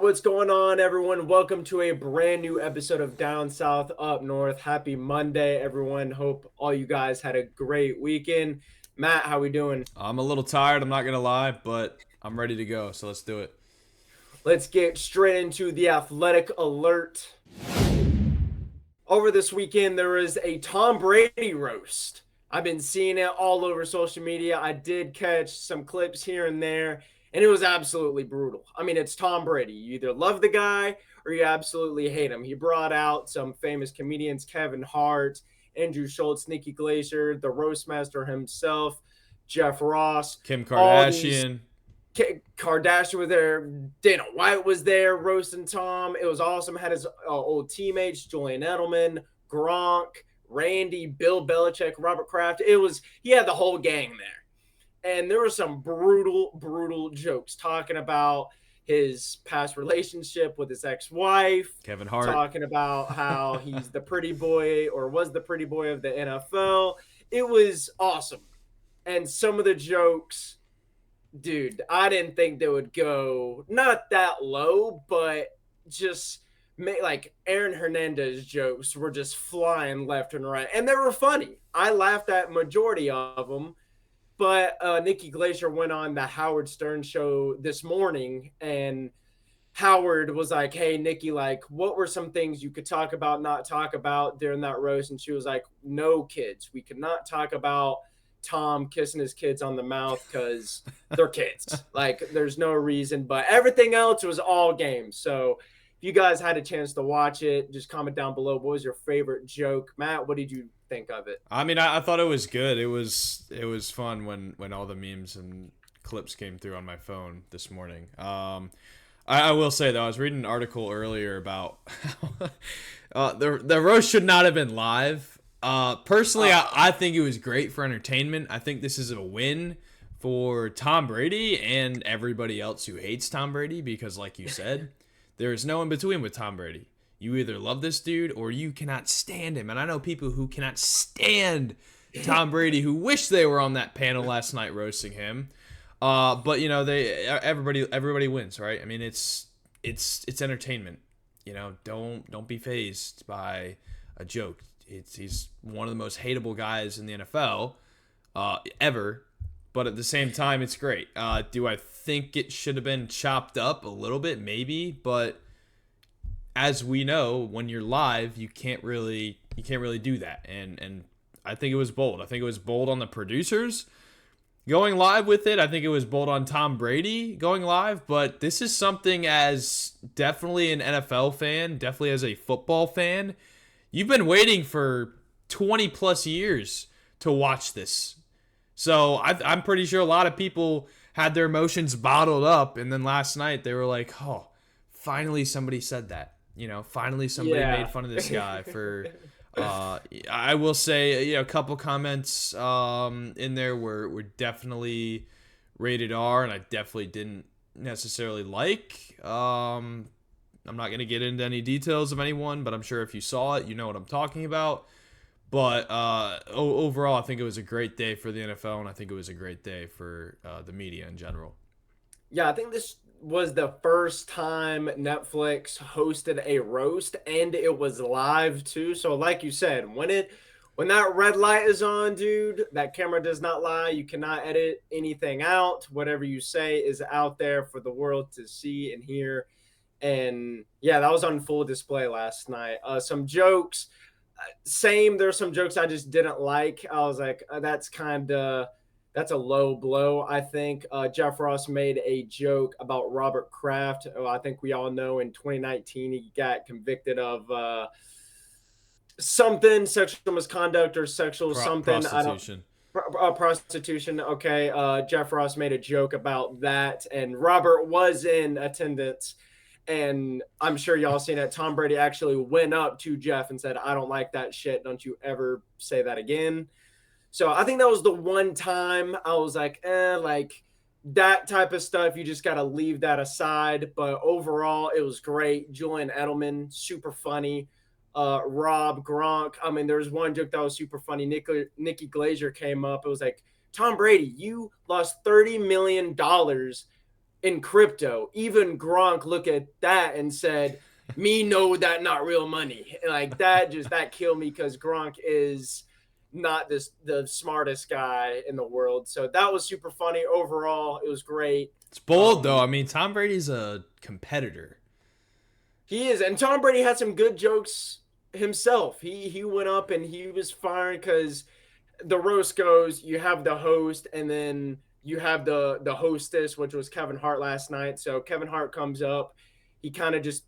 What's going on, everyone? Welcome to a brand new episode of Down South Up North. Happy Monday, everyone. Hope all you guys had a great weekend. Matt, how we doing? I'm a little tired, I'm not going to lie, but I'm ready to go, so let's do it. Let's get straight into the athletic alert. Over this weekend, there was a Tom Brady roast. I've been seeing it all over social media. I did catch some clips here and there, and it was absolutely brutal. I mean, it's Tom Brady. You either love the guy or you absolutely hate him. He brought out some famous comedians, Kevin Hart, Andrew Schultz, Nikki Glaser, the roast master himself, Jeff Ross, Kim all these Kardashian. Kardashian was there. Dana White was there roasting Tom. It was awesome. Had his old teammates, Julian Edelman, Gronk, Randy, Bill Belichick, Robert Kraft. He had the whole gang there. And there were some brutal jokes talking about his past relationship with his ex-wife, Kevin Hart. talking about how he's the pretty boy or was the pretty boy of the NFL. It was awesome. And some of the jokes, dude, I didn't think they would go not that low, but just like Aaron Hernandez jokes were just flying left and right, and they were funny. I laughed at majority of them, but Nikki Glacier went on the Howard Stern show this morning, and Howard was like, "Hey, Nikki, like, what were some things you could talk about, not talk about during that roast?" And she was like, "No, kids, we could not talk about Tom kissing his kids on the mouth because they're kids. Like, there's no reason, but everything else was all games." So, if you guys had a chance to watch it, just comment down below. What was your favorite joke, Matt? What did you think of it? I mean, I thought it was good. It was fun when all the memes and clips came through on my phone this morning. I will say though, I was reading an article earlier about the roast should not have been live. Personally, I think it was great for entertainment. I think this is a win for Tom Brady and everybody else who hates Tom Brady because, like you said, there is no in between with Tom Brady. You either love this dude or you cannot stand him. And I know people who cannot stand Tom Brady who wish they were on that panel last night roasting him. But you know, everybody wins, right? I mean, it's entertainment. You know, don't be fazed by a joke. He's one of the most hateable guys in the NFL ever, but at the same time, it's great. Do I think it should have been chopped up a little bit? Maybe, but as we know, when you're live, you can't really do that. And I think it was bold. I think it was bold on the producers going live with it. I think it was bold on Tom Brady going live, but this is something as definitely an NFL fan, definitely as a football fan, you've been waiting for 20 plus years to watch this. So I'm pretty sure a lot of people had their emotions bottled up, and then last night they were like, "Oh, finally somebody said that." You know, finally somebody Yeah. made fun of this guy for. I will say, a couple comments in there were definitely rated R, and I definitely didn't necessarily like. I'm not going to get into any details of anyone, but I'm sure if you saw it, you know what I'm talking about. But overall, I think it was a great day for the NFL, and I think it was a great day for the media in general. Yeah, I think this was the first time Netflix hosted a roast and it was live too. So like you said, when that red light is on, dude, that camera does not lie. You cannot edit anything out. Whatever you say is out there for the world to see and hear. And yeah, that was on full display last night. Some jokes, same. There's some jokes I just didn't like. I was like, that's a low blow. I think Jeff Ross made a joke about Robert Kraft. Oh, I think we all know in 2019 he got convicted of something sexual misconduct or sexual something. I don't Prostitution. prostitution. Okay, Jeff Ross made a joke about that, and Robert was in attendance. And I'm sure y'all seen it. Tom Brady actually went up to Jeff and said, "I don't like that shit. Don't you ever say that again." So I think that was the one time I was like, like that type of stuff, you just got to leave that aside. But overall, it was great. Julian Edelman, super funny. Rob Gronk. I mean, there was one joke that was super funny. Nikki Glazer came up. It was like, Tom Brady, you lost $30 million in crypto. Even Gronk looked at that and said, "Me know that not real money." Like that killed me because Gronk is not the smartest guy in the world. So that was super funny overall. It was great. It's bold though. I mean, Tom Brady's a competitor. He is, and Tom Brady had some good jokes himself. He went up and he was firing because the roast goes, you have the host, and then you have the hostess, which was Kevin Hart last night. So Kevin Hart comes up, he kind of just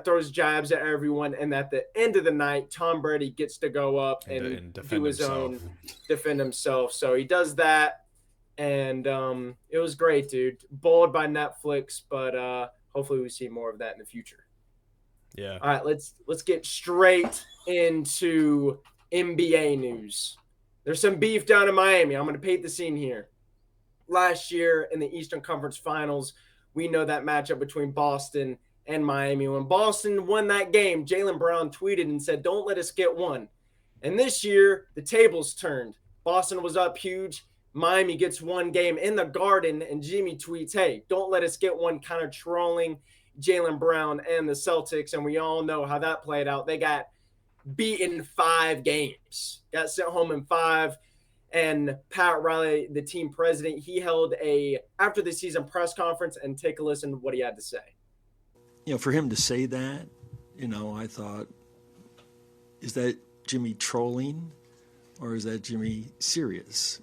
throws jabs at everyone, and at the end of the night, Tom Brady gets to go up and defend do his himself. own defend himself. So he does that, and it was great, dude. Bowled by Netflix, but hopefully we see more of that in the future. Yeah. All right, let's get straight into NBA news. There's some beef down in Miami. I'm going to paint the scene here. Last year in the Eastern Conference Finals, we know that matchup between Boston and Miami. When Boston won that game, Jaylen Brown tweeted and said, "Don't let us get one." And this year, the tables turned. Boston was up huge. Miami gets one game in the Garden, and Jimmy tweets, "Hey, don't let us get one," kind of trolling Jaylen Brown and the Celtics. And we all know how that played out. They got beaten 5 games, got sent home in 5. And Pat Riley, the team president, he held a after the season press conference, and take a listen to what he had to say. For him to say that, I thought, is that Jimmy trolling or is that Jimmy serious?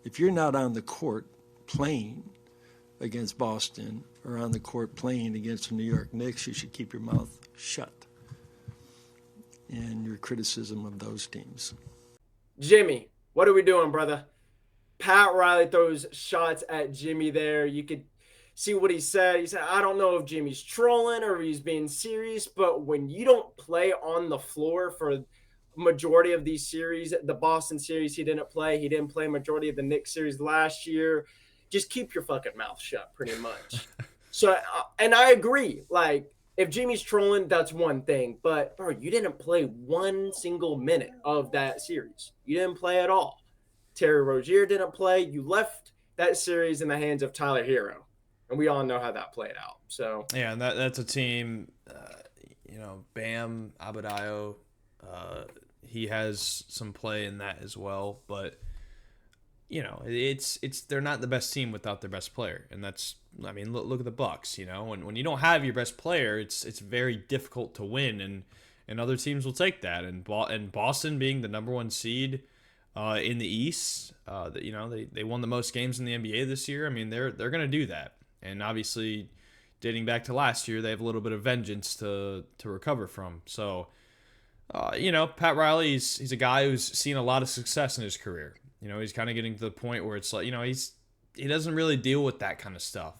If you're not on the court playing against Boston or on the court playing against the New York Knicks, you should keep your mouth shut. And your criticism of those teams. Jimmy, what are we doing, brother? Pat Riley throws shots at Jimmy there. You could see what he said. He said, "I don't know if Jimmy's trolling or he's being serious, but when you don't play on the floor for majority of these series, the Boston series, he didn't play. He didn't play majority of the Knicks series last year. Just keep your fucking mouth shut, pretty much." So, and I agree. Like, if Jimmy's trolling, that's one thing. But, bro, you didn't play one single minute of that series. You didn't play at all. Terry Rozier didn't play. You left that series in the hands of Tyler Hero. And we all know how that played out. So yeah, and that's a team, Bam Adebayo, he has some play in that as well. But, it's they're not the best team without their best player. And that's, I mean, look at the Bucks. When you don't have your best player, it's very difficult to win, and other teams will take that. And Boston being the number 1 seed in the East, they won the most games in the NBA this year. I mean, they're going to do that, and obviously, dating back to last year, they have a little bit of vengeance to recover from. So, Pat Riley, he's a guy who's seen a lot of success in his career. He's kind of getting to the point where it's like, he doesn't really deal with that kind of stuff.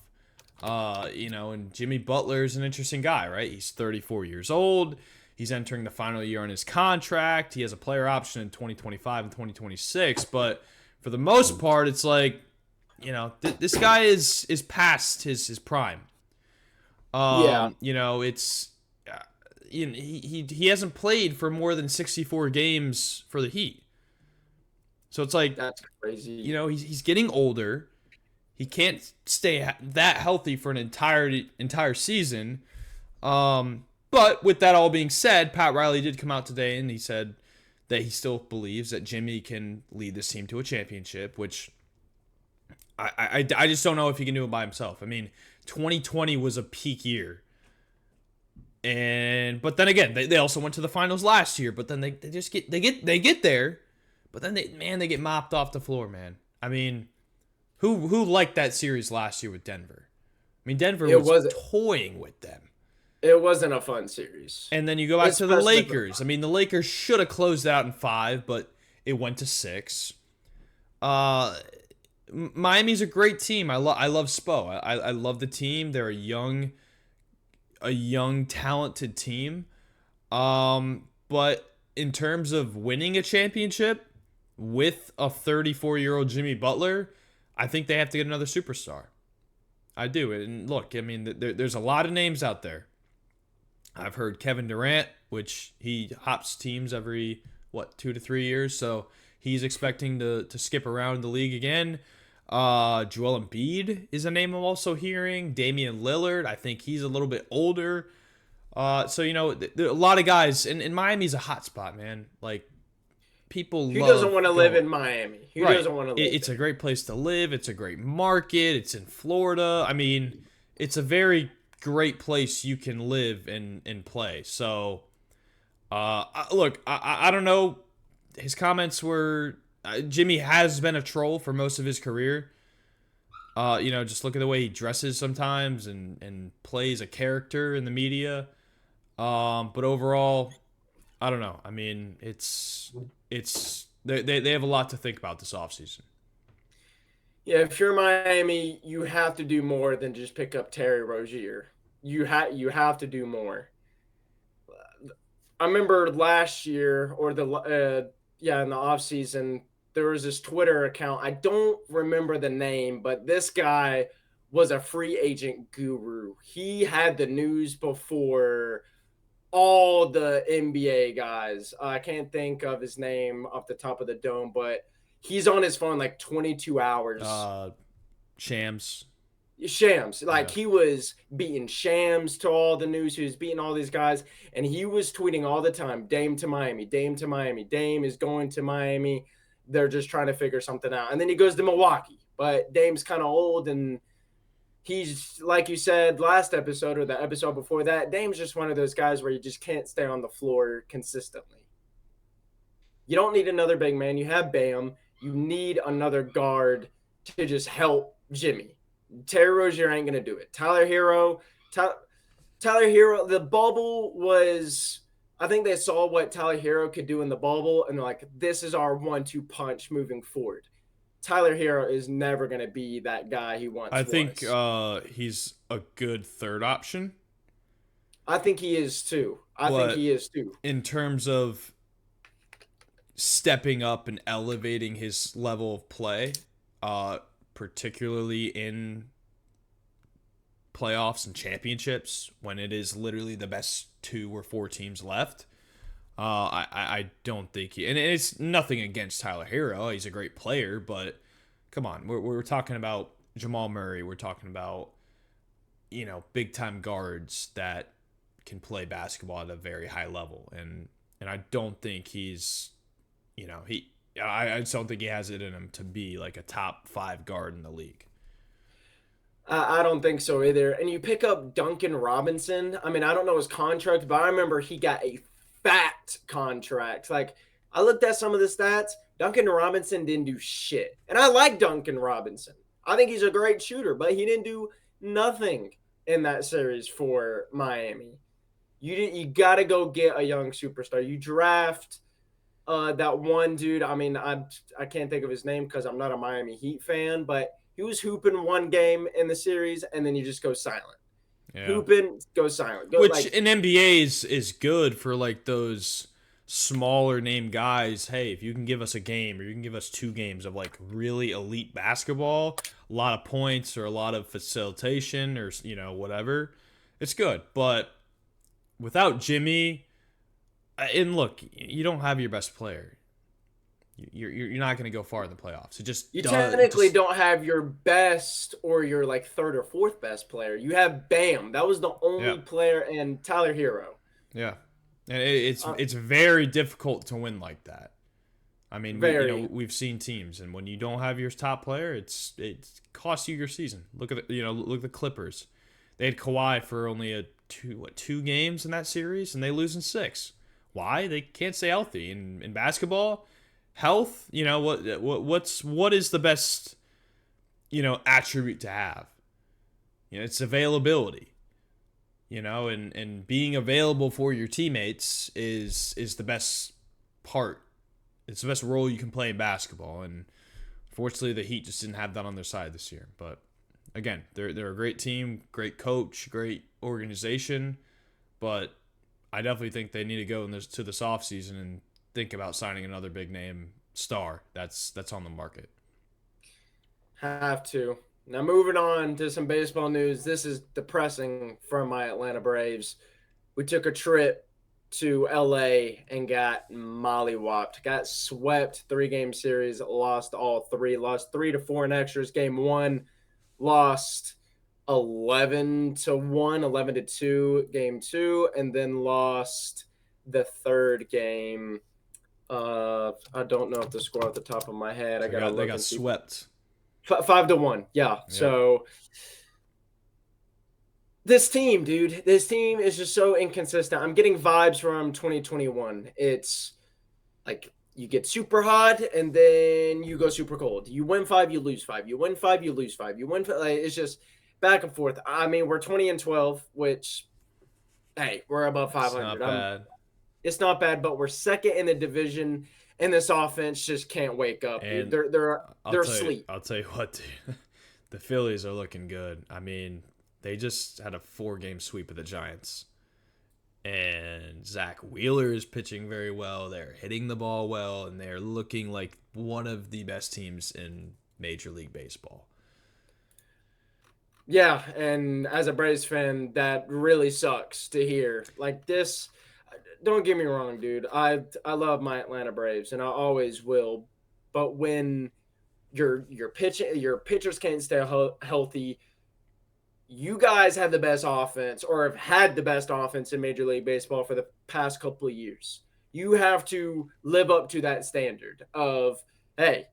And Jimmy Butler is an interesting guy, right? He's 34 years old. He's entering the final year on his contract. He has a player option in 2025 and 2026. But for the most part, it's like, this guy is past his prime. It's he hasn't played for more than 64 games for the Heat. So it's like, that's crazy. He's getting older. He can't stay that healthy for an entire season. But with that all being said, Pat Riley did come out today and he said that he still believes that Jimmy can lead this team to a championship, which I just don't know if he can do it by himself. I mean, 2020 was a peak year. But then again, they also went to the finals last year, but then they get there, but then they get mopped off the floor, man. I mean, who liked that series last year with Denver? I mean, Denver was toying with them. It wasn't a fun series. And then you go back to the Lakers. I mean, the Lakers should have closed out in 5, but it went to 6. Miami's a great team. I love Spo. I love the team. They're a young, talented team. But in terms of winning a championship with a 34-year-old Jimmy Butler, I think they have to get another superstar. I do. And look, I mean, there's a lot of names out there. I've heard Kevin Durant, which he hops teams every, 2 to 3 years. So he's expecting to skip around the league again. Joel Embiid is a name I'm also hearing. Damian Lillard, I think he's a little bit older. So there are a lot of guys, and Miami's a hot spot, man. Like people Who doesn't love want to live going. in Miami? Who Right. doesn't want to live It's a there? great place to live. It's a great market. It's in Florida. I mean, it's a very great place you can live and play. So, look, I don't know. His comments were Jimmy has been a troll for most of his career. Just look at the way he dresses sometimes and plays a character in the media. But overall, I don't know. I mean, it's they have a lot to think about this offseason. Yeah, if you're Miami, you have to do more than just pick up Terry Rozier. You have to do more. I remember last year or in the off season, there was this Twitter account. I don't remember the name, but this guy was a free agent guru. He had the news before all the NBA guys. I can't think of his name off the top of the dome, but he's on his phone like 22 hours. Uh, Shams. Shams, like Yeah. he was beating Shams to all the news. He was beating all these guys, and he was tweeting all the time: "Dame to Miami, Dame to Miami, Dame is going to Miami. They're just trying to figure something out." And then he goes to Milwaukee, but Dame's kind of old, and he's like you said last episode or the episode before that. Dame's just one of those guys where you just can't stay on the floor consistently. You don't need another big man. You have Bam. You need another guard to just help Jimmy. Terry Rozier ain't gonna do it. Tyler Hero. The bubble was. I think they saw what Tyler Hero could do in the bubble, and they're like, "This is our one-two punch moving forward." Tyler Hero is never gonna be that guy he once I think was. he's a good third option, I think he is too. I think but he is too. in terms of stepping up and elevating his level of play, uh, particularly in playoffs and championships when it is literally the best 2 or 4 teams left. I don't think and it's nothing against Tyler Hero. He's a great player, but come on, we're talking about Jamal Murray. We're talking about big time guards that can play basketball at a very high level, and I don't think he's he. I just don't think he has it in him to be like a top 5 guard in the league. I don't think so either. And you pick up Duncan Robinson. I mean, I don't know his contract, but I remember he got a fat contract. Like, I looked at some of the stats. Duncan Robinson didn't do shit. And I like Duncan Robinson. I think he's a great shooter, but he didn't do nothing in that series for Miami. You got to go get a young superstar. You draft that one dude. I mean, I can't think of his name because I'm not a Miami Heat fan, but he was hooping one game in the series, and then you just go silent. Yeah. Hooping, go silent. Go Which like in NBA is good for like those smaller name guys. Hey, if you can give us a game or you can give us 2 games of like really elite basketball, a lot of points or a lot of facilitation or whatever, it's good. But without Jimmy, and look, you don't have your best player. You're not going to go far in the playoffs. It just you does. technically don't have your best or your like third or fourth best player. You have Bam. That was the only Yeah. player, and Tyler Hero. Yeah, and it's very difficult to win like that. I mean, Very. we've seen teams, and when you don't have your top player, it costs you your season. Look at look at the Clippers. They had Kawhi for only a 2 games in that series, and they lose in 6. Why? They can't stay healthy. In basketball, health. What is the best attribute to have? It's availability. And being available for your teammates is the best part. It's the best role you can play in basketball, and unfortunately, the Heat just didn't have that on their side this year. But again, they're a great team, great coach, great organization. But I definitely think they need to go to this offseason and think about signing another big name star that's on the market. Have to. Now, moving on to some baseball news. This is depressing from my Atlanta Braves. We took a trip to LA and got mollywopped. Got swept 3-game series, lost all 3, lost 3-4 in extras. Game 1, lost 11-1, 11-2 game 2, and then lost the 3rd game. I don't know if the score off the top of my head. I gotta look. They got and see. swept. 5-1. Yeah. So this team, dude, this team is just so inconsistent. I'm getting vibes from 2021. It's like you get super hot and then you go super cold. You win 5, you lose 5. You win 5, you lose 5. You win 5. Like, it's just back and forth. I mean, we're 20-12, which, hey, we're above 500. It's not bad. It's not bad, but we're second in the division, and this offense just can't wake up. And dude. They're asleep. I'll tell you what, dude. The Phillies are looking good. I mean, they just had a 4-game sweep of the Giants. And Zach Wheeler is pitching very well. They're hitting the ball well, and they're looking like one of the best teams in Major League Baseball. Yeah, and as a Braves fan, that really sucks to hear. Like this, don't get me wrong, dude. I love my Atlanta Braves, and I always will. But when your pitchers can't stay healthy, you guys have the best offense, or have had the best offense in Major League Baseball for the past couple of years. You have to live up to that standard of, hey,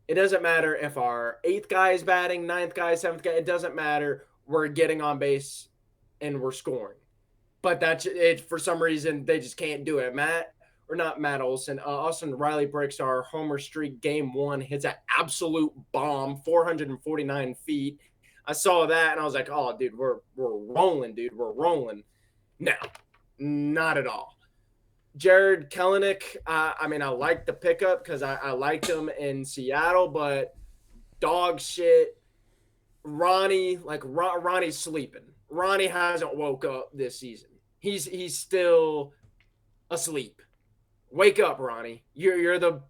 it doesn't matter if our 8th guy is batting, 9th guy, 7th guy. It doesn't matter. We're getting on base and we're scoring. But that's it. For some reason, they just can't do it. Matt Olson. Austin Riley breaks our homer streak. Game 1, hits an absolute bomb, 449 feet. I saw that and I was like, oh, dude, we're rolling, dude. We're rolling. No, not at all. Jared Kelenic, I mean, I like the pickup because I liked him in Seattle, but dog shit. Ronnie's sleeping. Ronnie hasn't woke up this season. He's still asleep. Wake up, Ronnie. You're the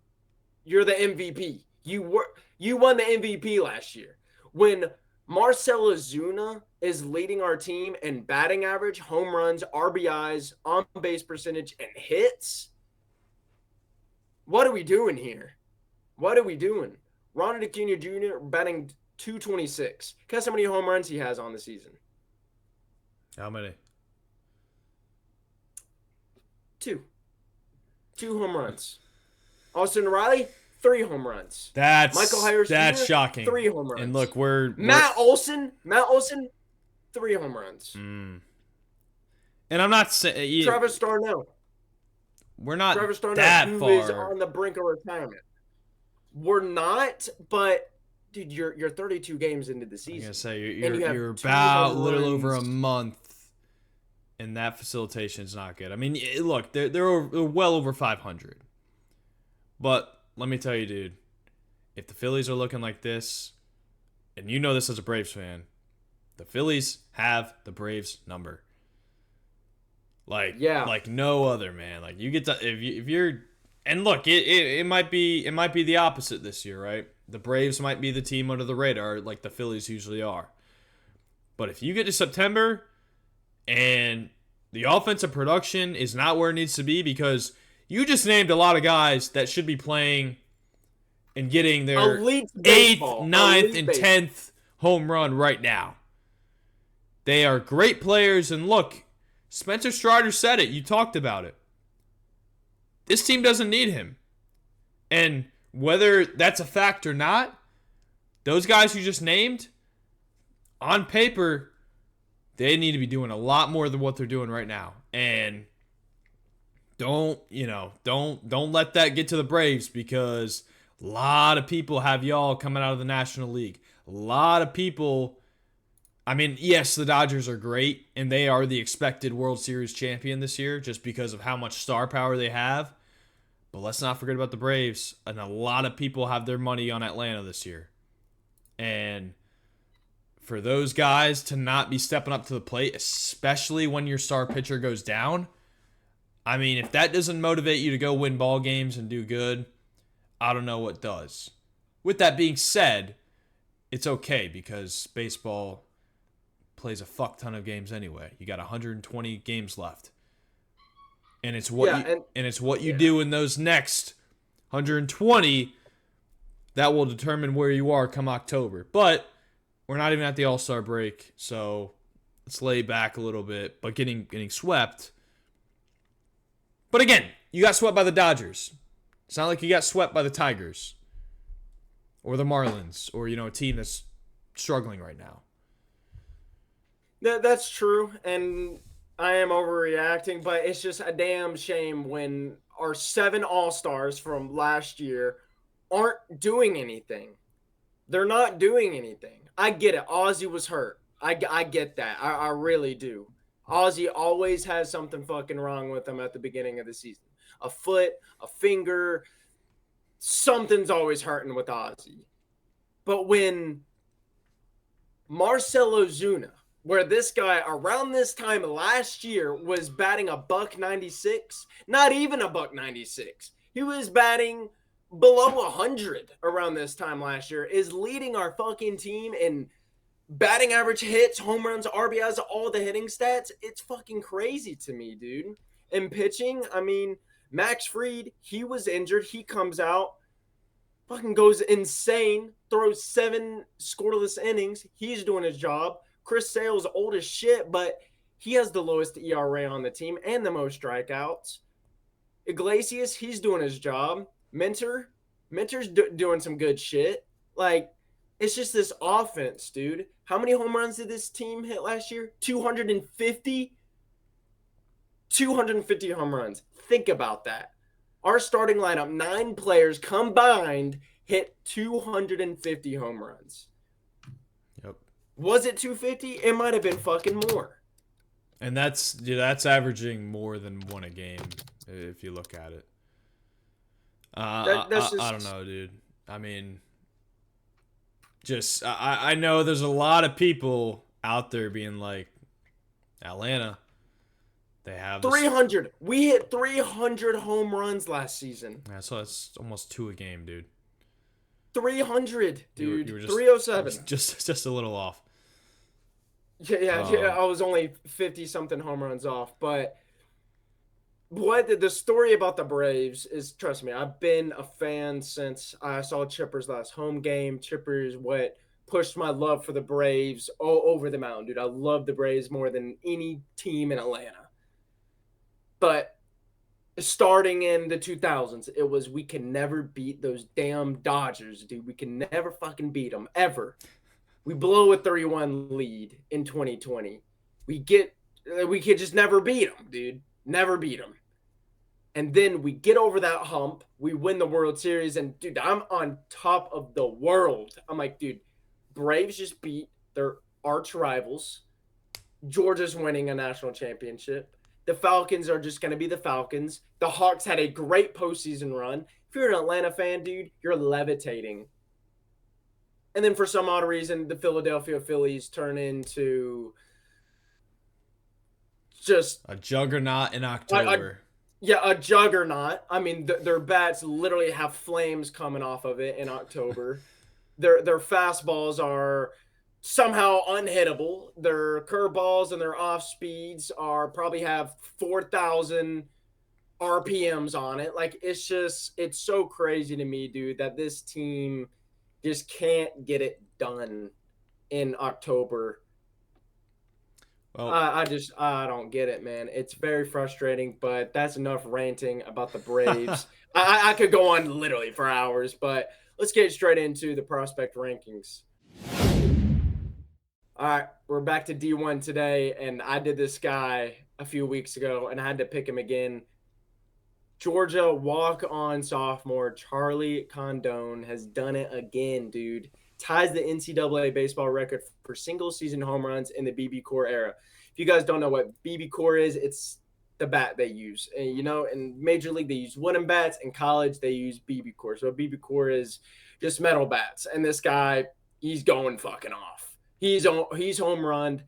MVP. You won the MVP last year. When Marcell Ozuna is leading our team in batting average, home runs, RBIs, on-base percentage, and hits. What are we doing here? What are we doing? Ronald Acuna Jr. batting .226. Guess how many home runs he has on the season? How many? 2. 2 home runs. Austin Riley, 3 home runs. That's Jr., shocking. 3 home runs. And look, we're Matt Olson, 3 home runs. And I'm not saying Travis Darnell. We're not that who far. Is on the brink of retirement. We're not, but dude, you're 32 games into the season. I'm gonna say you're about a little over a month, and that facilitation is not good. I mean, look, they're well over 500. But let me tell you, dude, if the Phillies are looking like this, and you know this as a Braves fan, the Phillies have the Braves number. Like no other, man. Like you get to if you're, and look, it might be the opposite this year, right? The Braves might be the team under the radar, like the Phillies usually are. But if you get to September and the offensive production is not where it needs to be, because you just named a lot of guys that should be playing and getting their 8th, 9th, and 10th home run right now. They are great players, and look, Spencer Strider said it. You talked about it. This team doesn't need him. And whether that's a fact or not, those guys you just named, on paper, they need to be doing a lot more than what they're doing right now. And don't let that get to the Braves, because a lot of people have y'all coming out of the National League. A lot of people, I mean, yes, the Dodgers are great, and they are the expected World Series champion this year just because of how much star power they have. But let's not forget about the Braves, and a lot of people have their money on Atlanta this year. And for those guys to not be stepping up to the plate, especially when your star pitcher goes down, I mean, if that doesn't motivate you to go win ball games and do good, I don't know what does. With that being said, it's okay because baseball plays a fuck ton of games anyway. You got 120 games left. and it's what Yeah, you do in those next 120 that will determine where you are come October. But we're not even at the All-Star break, so let's lay back a little bit. But getting swept. But again, you got swept by the Dodgers. It's not like you got swept by the Tigers or the Marlins or, a team that's struggling right now. that's true, and I am overreacting, but it's just a damn shame when our 7 All-Stars from last year aren't doing anything. They're not doing anything. I get it. Ozzy was hurt. I get that. I really do. Ozzy always has something fucking wrong with him at the beginning of the season. A foot, a finger, something's always hurting with Ozzy. But when Marcell Ozuna, where this guy around this time last year was batting a $196, not even a $196. He was batting below 100 around this time last year, is leading our fucking team in batting average, hits, home runs, RBIs, all the hitting stats. It's fucking crazy to me, dude. In pitching, I mean, Max Fried, he was injured. He comes out, fucking goes insane, throws 7 scoreless innings. He's doing his job. Chris Sale's old as shit, but he has the lowest ERA on the team and the most strikeouts. Iglesias, he's doing his job. Mentor's doing some good shit. Like, it's just this offense, dude. How many home runs did this team hit last year? 250? 250 home runs. Think about that. Our starting lineup, 9 players combined, hit 250 home runs. Yep. Was it 250? It might have been fucking more. And that's averaging more than 1 a game if you look at it. I don't know, dude. I mean, just I know there's a lot of people out there being like, Atlanta, they have 300. We hit 300 home runs last season. Yeah, so that's almost 2 a game, dude. 300, dude. You were just, 307. Just a little off. Yeah. I was only 50 something home runs off, but the story about the Braves is, trust me, I've been a fan since I saw Chipper's last home game. Chipper is what pushed my love for the Braves over the mountain, dude. I love the Braves more than any team in Atlanta. But starting in the 2000s, it was, we can never beat those damn Dodgers, dude. We can never fucking beat them, ever. We blow a 3-1 lead in 2020. We could just never beat them, dude. Never beat them. And then we get over that hump. We win the World Series. And, dude, I'm on top of the world. I'm like, dude, Braves just beat their arch rivals. Georgia's winning a national championship. The Falcons are just going to be the Falcons. The Hawks had a great postseason run. If you're an Atlanta fan, dude, you're levitating. And then for some odd reason, the Philadelphia Phillies turn into just a juggernaut in October. A juggernaut. I mean, their bats literally have flames coming off of it in October. Their fastballs are somehow unhittable. Their curveballs and their off speeds probably have 4,000 RPMs on it. Like, it's so crazy to me, dude, that this team just can't get it done in October. Well, I don't get it, man. It's very frustrating, but that's enough ranting about the Braves. I could go on literally for hours, but let's get straight into the prospect rankings. All right, we're back to D1 today, and I did this guy a few weeks ago, and I had to pick him again. Georgia walk-on sophomore Charlie Condon has done it again, dude. Ties the NCAA baseball record for single-season home runs in the BB Core era. If you guys don't know what BB Core is, it's the bat they use. And, in Major League, they use wooden bats. In college, they use BB Core. So BB Core is just metal bats. And this guy, he's going fucking off. He's home runned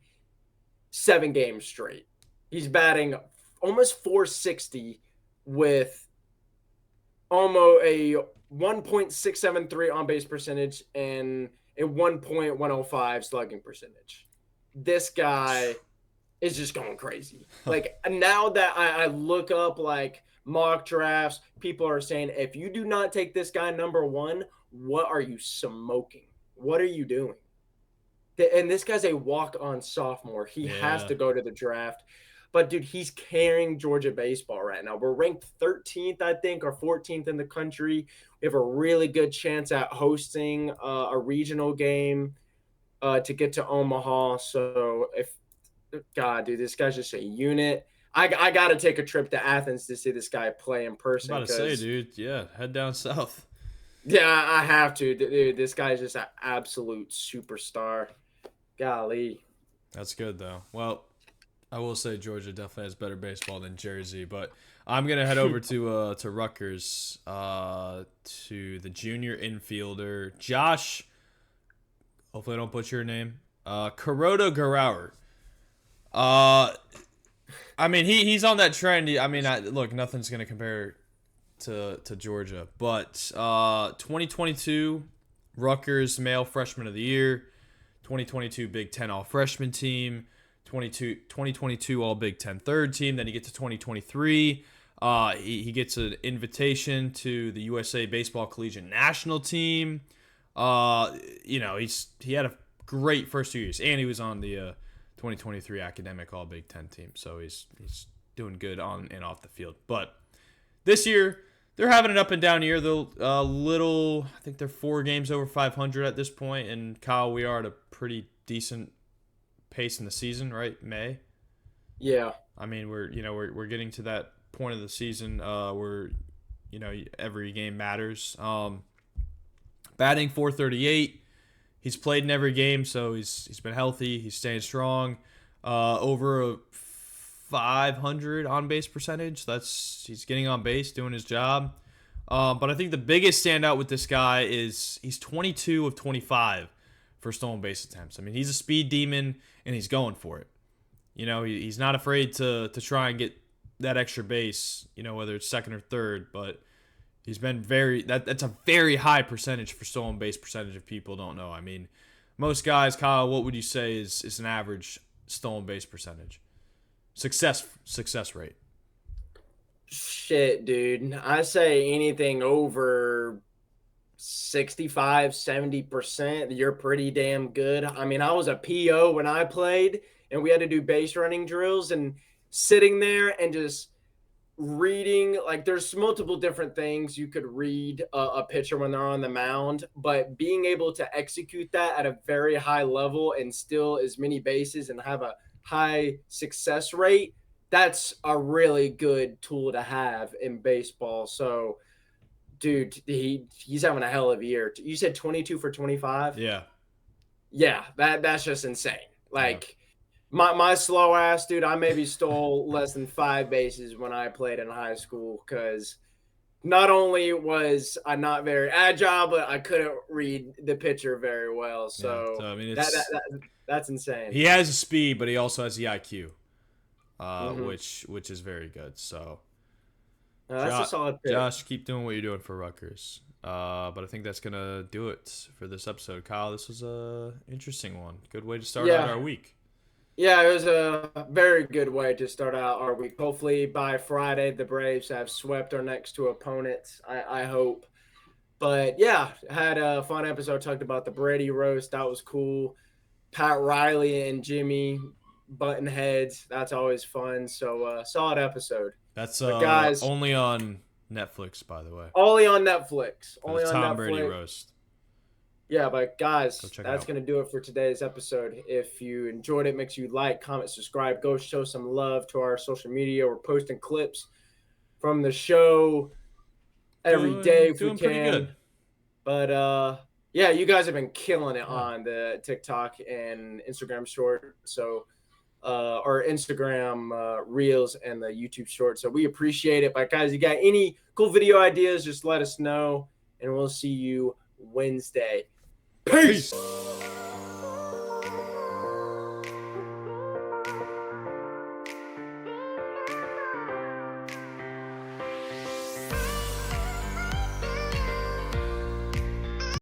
7 games straight. He's batting almost 460 with almost a 1.673 on-base percentage and a 1.105 slugging percentage. This guy is just going crazy. Like now that I look up like mock drafts, people are saying if you do not take this guy number 1, what are you smoking? What are you doing? And this guy's a walk-on sophomore. He has Yeah. to go to the draft. But dude, he's carrying Georgia baseball right now. We're ranked 13th, I think, or 14th in the country. We have a really good chance at hosting a regional game to get to Omaha. So if God, dude, this guy's just a unit. I got to take a trip to Athens to see this guy play in I was person. about to say, dude, yeah, head down south. Yeah, I have to. Dude, this guy's just an absolute superstar. Golly. That's good though. Well, I will say Georgia definitely has better baseball than Jersey, but I'm gonna head over to Rutgers, to the junior infielder Josh. Hopefully, I don't butcher your name. Kuroda-Grauer. I mean, he's on that trend. I mean, look, nothing's gonna compare to Georgia, but 2022 Rutgers Male Freshman of the Year, 2022 Big Ten All Freshman Team, 2022 All Big Ten Third Team. Then he gets to 2023. He gets an invitation to the USA Baseball Collegiate National Team. He had a great first 2 years, and he was on the 2023 Academic All Big Ten Team. So he's doing good on and off the field. But this year, they're having an up and down year. They're I think they're 4 games over 500 at this point. And Kyle, we are at a pretty decent pace in the season, right? May. Yeah. I mean, we're getting to that point of the season where every game matters. Batting .438. He's played in every game, so he's been healthy. He's staying strong. Over a 500 on base percentage. He's getting on base, doing his job. But I think the biggest standout with this guy is he's 22 of 25 for stolen base attempts. I mean, he's a speed demon, and he's going for it. He's not afraid to try and get that extra base, whether it's second or third, but he's been that's a very high percentage for stolen base percentage if people don't know. I mean, most guys, Kyle, what would you say is an average stolen base percentage? Success rate. Shit, dude. I say anything over 65, 70%, you're pretty damn good. I mean, I was a PO when I played, and we had to do base running drills, and sitting there and just reading, like there's multiple different things you could read a pitcher when they're on the mound, but being able to execute that at a very high level and steal as many bases and have a high success rate, that's a really good tool to have in baseball. So dude, he's having a hell of a year. You said 22 for 25? Yeah, that's just insane. Like my slow ass, dude, I maybe stole less than 5 bases when I played in high school because not only was I not very agile, but I couldn't read the pitcher very well. So, I mean, that's insane. He has a speed, but he also has the IQ, Mm-hmm. which is very good. So, that's a solid pick. Josh, keep doing what you're doing for Rutgers. But I think that's gonna do it for this episode. Kyle, this was a interesting one. Good way to start out our week. Yeah, it was a very good way to start out our week. Hopefully by Friday, the Braves have swept our next 2 opponents. I hope. But yeah, had a fun episode. Talked about the Brady roast. That was cool. Pat Riley and Jimmy button heads. That's always fun. So solid episode. That's guys, only on Netflix, by the way. Only on Netflix. Only on Tom Brady roast. Yeah, but guys, that's going to do it for today's episode. If you enjoyed it, make sure you like, comment, subscribe. Go show some love to our social media. We're posting clips from the show every day if we can. Pretty good. But yeah, you guys have been killing it on the TikTok and Instagram short. So our Instagram reels and the YouTube short. So we appreciate it. But guys, you got any cool video ideas, just let us know. And we'll see you Wednesday. Peace.